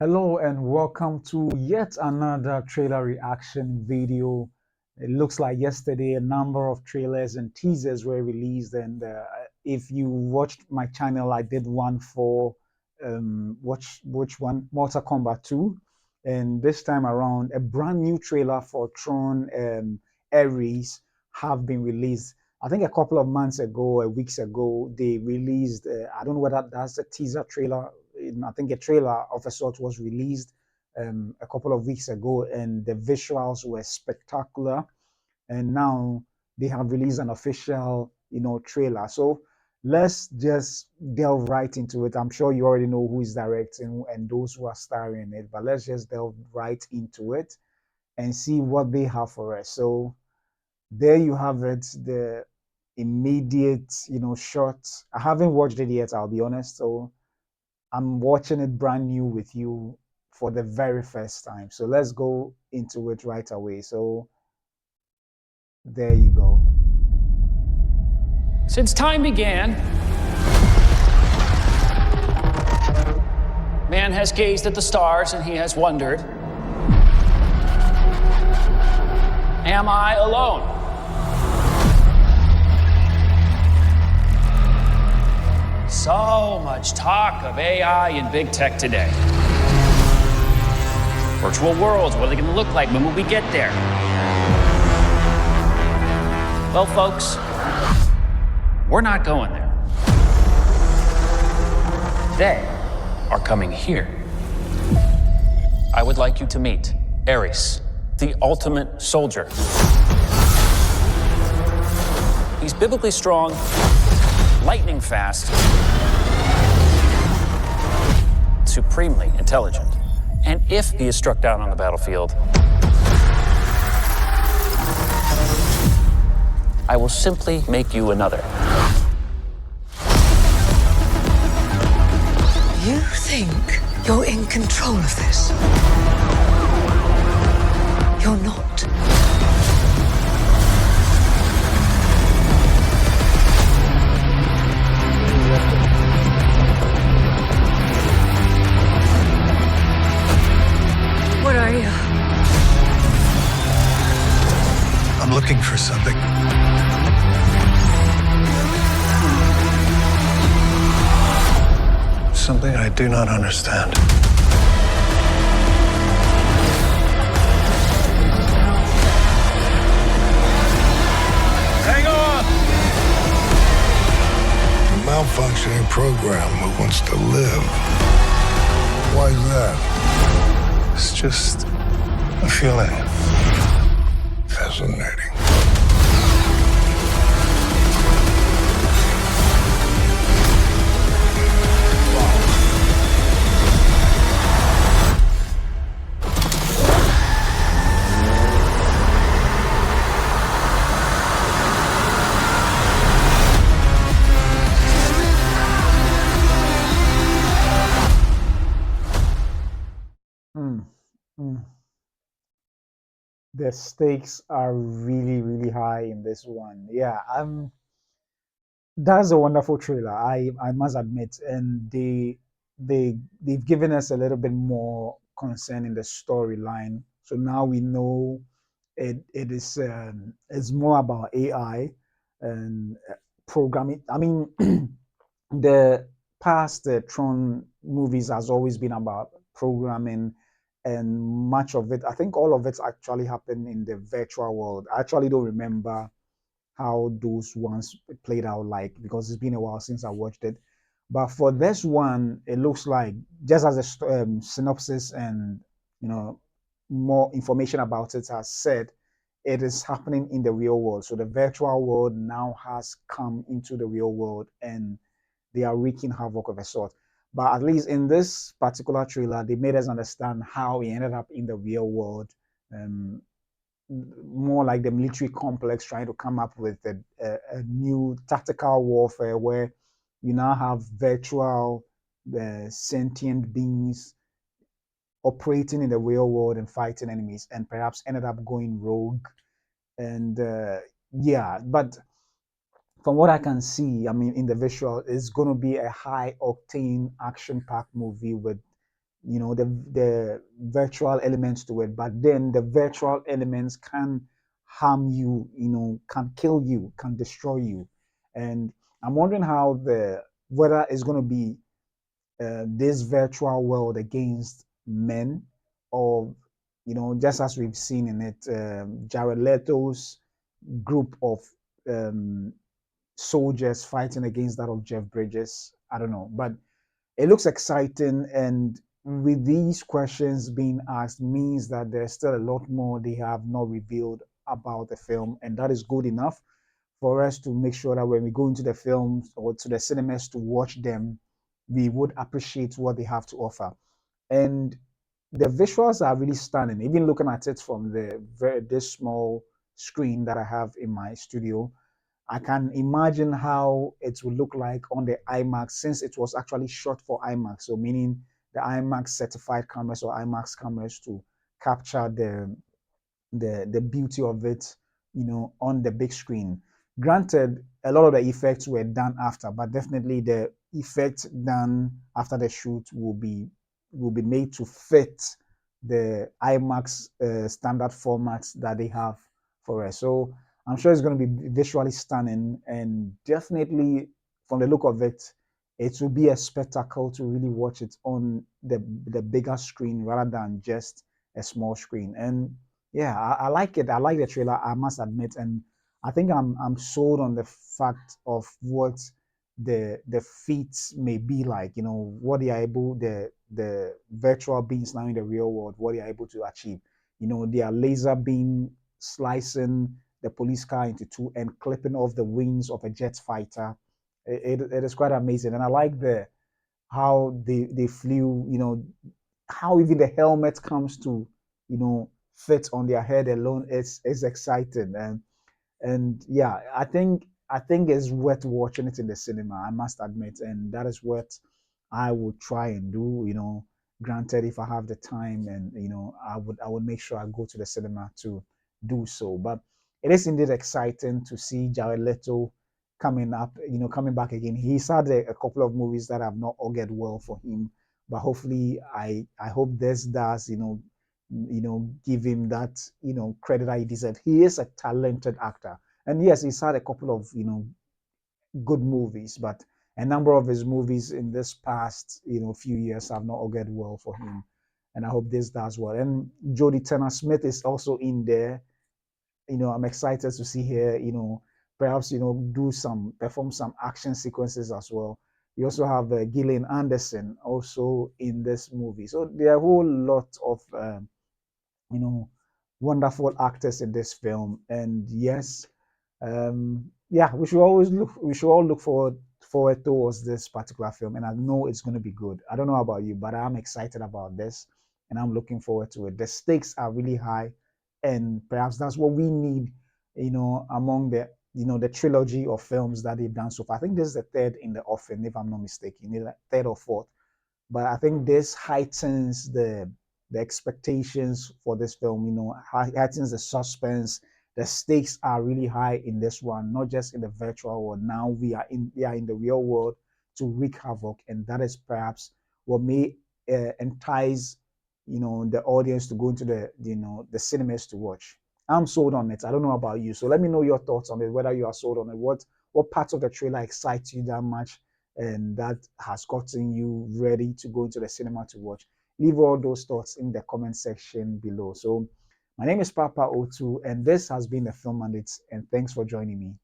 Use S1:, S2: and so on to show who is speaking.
S1: Hello and welcome to yet another trailer reaction video. It looks like yesterday a number of trailers and teasers were released, and if you watched my channel, I did one for which one? Mortal Kombat 2, and this time around a brand new trailer for Tron Ares have been released. I think a couple of months ago, weeks ago, they released. I don't know whether that's a teaser trailer. I think a trailer of a sort was released a couple of weeks ago, and the visuals were spectacular. And now they have released an official, trailer. So let's just delve right into it. I'm sure you already know who is directing and those who are starring in it, but let's just delve right into it and see what they have for us. So there you have it, the immediate, shot. I haven't watched it yet, I'll be honest. So I'm watching it brand new with you for the very first time. So let's go into it right away. So there you go.
S2: Since time began, man has gazed at the stars and he has wondered, am I alone? So much talk of AI and big tech today. Virtual worlds, what are they going to look like? When will we get there? Well, folks, we're not going there. They are coming here. I would like you to meet Ares, the ultimate soldier. He's biblically strong, lightning fast, supremely intelligent. And if he is struck down on the battlefield, I will simply make you another.
S3: You think you're in control of this? You're not. What are you?
S4: I'm looking for something. Something I do not understand.
S2: Hang on!
S5: A malfunctioning program that wants to live. Why is that?
S4: It's just a feeling.
S5: Fascinating.
S1: Mm, mm. The stakes are really, really high in this one. Yeah, that's a wonderful trailer. I must admit, and they've given us a little bit more concern in the storyline. So now we know it is it's more about AI and programming. I mean, the past Tron movies has always been about programming, and much of it, I think all of it actually happened in the virtual world. I actually don't remember how those ones played out like because it's been a while since I watched it. But for this one, it looks like just as a synopsis and more information about it has said, it is happening in the real world. So the virtual world now has come into the real world, and they are wreaking havoc of a sort. But at least in this particular trailer, they made us understand how he ended up in the real world. Um, More like the military complex trying to come up with a new tactical warfare where you now have virtual sentient beings operating in the real world and fighting enemies, and perhaps ended up going rogue. And yeah, but from what I can see, I mean, in the visual, it's going to be a high octane action packed movie with the virtual elements to it, but then the virtual elements can harm you, can kill you, can destroy you. And I'm wondering how the whether it's going to be this virtual world against men, or just as we've seen in it, Jared Leto's group of um, soldiers fighting against that of Jeff Bridges. I don't know, but it looks exciting. And with these questions being asked means that there's still a lot more they have not revealed about the film, and that is good enough for us to make sure that when we go into the films or to the cinemas to watch them, we would appreciate what they have to offer. And the visuals are really stunning. Even looking at it from the this small screen that I have in my studio, I can imagine how it will look like on the IMAX, since it was actually shot for IMAX. So meaning the IMAX certified cameras or IMAX cameras to capture the beauty of it, on the big screen. Granted, a lot of the effects were done after, but definitely the effect done after the shoot will be made to fit the IMAX standard formats that they have for us. So I'm sure it's going to be visually stunning, and definitely from the look of it, it will be a spectacle to really watch it on the bigger screen rather than just a small screen. And yeah, I like it. I like the trailer, I must admit, and I think I'm sold on the fact of what the feats may be like. What they are able the virtual beings now in the real world, what they are able to achieve. They are laser beam slicing the police car into two and clipping off the wings of a jet fighter. It is quite amazing, and I like the how they flew. How even the helmet comes to fit on their head alone is exciting. And yeah, I think it's worth watching it in the cinema, I must admit, and that is what I would try and do. Granted, if I have the time, and I would make sure I go to the cinema to do so. But it is indeed exciting to see Jared Leto coming back again. He's had a couple of movies that have not all get well for him, but hopefully, I hope this does give him that credit that he deserves. He is a talented actor, and yes, he's had a couple of good movies, but a number of his movies in this past few years have not all get well for him, and I hope this does well. And Jodie Turner Smith is also in there. I'm excited to see her. Perhaps perform some action sequences as well. You also have Gillian Anderson also in this movie, so there are a whole lot of you know, wonderful actors in this film. And yes, yeah, we should all look forward towards this particular film. And I know it's going to be good. I don't know about you, but I'm excited about this, and I'm looking forward to it. The stakes are really high, and perhaps that's what we need, among the trilogy of films that they've done so far. I think this is the third in the offing, if I'm not mistaken, either third or fourth. But I think this heightens the expectations for this film. Heightens the suspense. The stakes are really high in this one, not just in the virtual world. Now we are in the real world to wreak havoc, and that is perhaps what may entice the audience to go into the cinemas to watch. I'm sold on it. I don't know about you, so let me know your thoughts on it. Whether you are sold on it, what parts of the trailer excite you that much, and that has gotten you ready to go into the cinema to watch. Leave all those thoughts in the comment section below. So, my name is Papa O2, and this has been the Film Mandates, and thanks for joining me.